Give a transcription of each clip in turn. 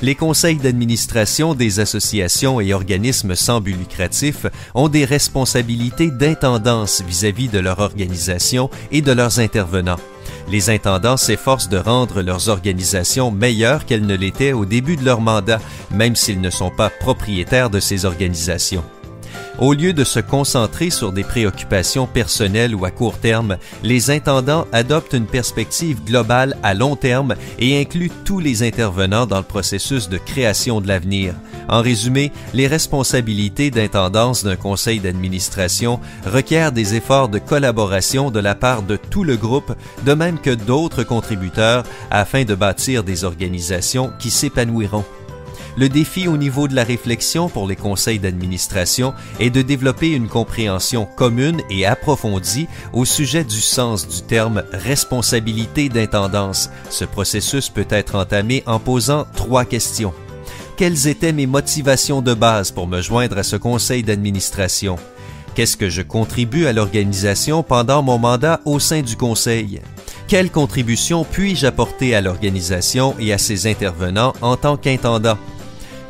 Les conseils d'administration des associations et organismes sans but lucratif ont des responsabilités d'intendance vis-à-vis de leur organisation et de leurs intervenants. Les intendants s'efforcent de rendre leurs organisations meilleures qu'elles ne l'étaient au début de leur mandat, même s'ils ne sont pas propriétaires de ces organisations. Au lieu de se concentrer sur des préoccupations personnelles ou à court terme, les intendants adoptent une perspective globale à long terme et incluent tous les intervenants dans le processus de création de l'avenir. En résumé, les responsabilités d'intendance d'un conseil d'administration requièrent des efforts de collaboration de la part de tout le groupe, de même que d'autres contributeurs, afin de bâtir des organisations qui s'épanouiront. Le défi au niveau de la réflexion pour les conseils d'administration est de développer une compréhension commune et approfondie au sujet du sens du terme « responsabilité d'intendance ». Ce processus peut être entamé en posant 3 questions. Quelles étaient mes motivations de base pour me joindre à ce conseil d'administration? Qu'est-ce que je contribue à l'organisation pendant mon mandat au sein du conseil? Quelle contribution puis-je apporter à l'organisation et à ses intervenants en tant qu'intendant?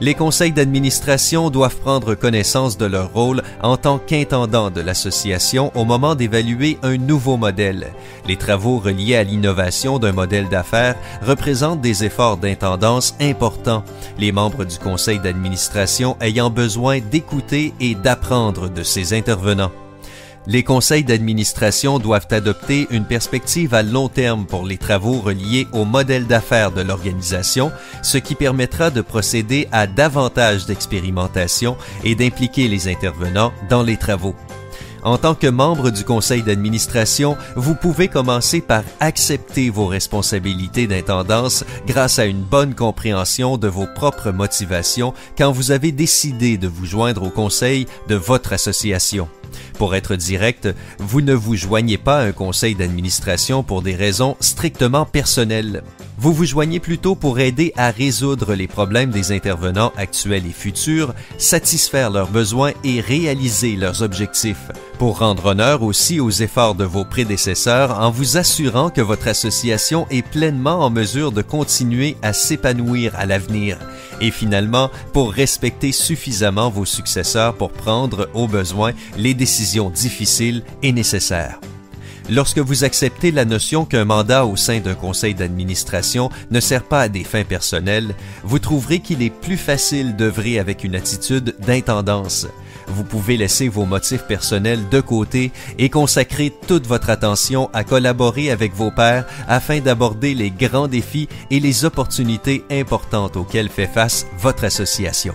Les conseils d'administration doivent prendre connaissance de leur rôle en tant qu'intendant de l'association au moment d'évaluer un nouveau modèle. Les travaux reliés à l'innovation d'un modèle d'affaires représentent des efforts d'intendance importants, les membres du conseil d'administration ayant besoin d'écouter et d'apprendre de ces intervenants. Les conseils d'administration doivent adopter une perspective à long terme pour les travaux reliés au modèle d'affaires de l'organisation, ce qui permettra de procéder à davantage d'expérimentation et d'impliquer les intervenants dans les travaux. En tant que membre du conseil d'administration, vous pouvez commencer par accepter vos responsabilités d'intendance grâce à une bonne compréhension de vos propres motivations quand vous avez décidé de vous joindre au conseil de votre association. Pour être direct, vous ne vous joignez pas à un conseil d'administration pour des raisons strictement personnelles. Vous vous joignez plutôt pour aider à résoudre les problèmes des intervenants actuels et futurs, satisfaire leurs besoins et réaliser leurs objectifs. Pour rendre honneur aussi aux efforts de vos prédécesseurs en vous assurant que votre association est pleinement en mesure de continuer à s'épanouir à l'avenir. Et finalement, pour respecter suffisamment vos successeurs pour prendre, au besoin, les décisions difficiles et nécessaires. Lorsque vous acceptez la notion qu'un mandat au sein d'un conseil d'administration ne sert pas à des fins personnelles, vous trouverez qu'il est plus facile d'œuvrer avec une attitude d'intendance. Vous pouvez laisser vos motifs personnels de côté et consacrer toute votre attention à collaborer avec vos pairs afin d'aborder les grands défis et les opportunités importantes auxquelles fait face votre association.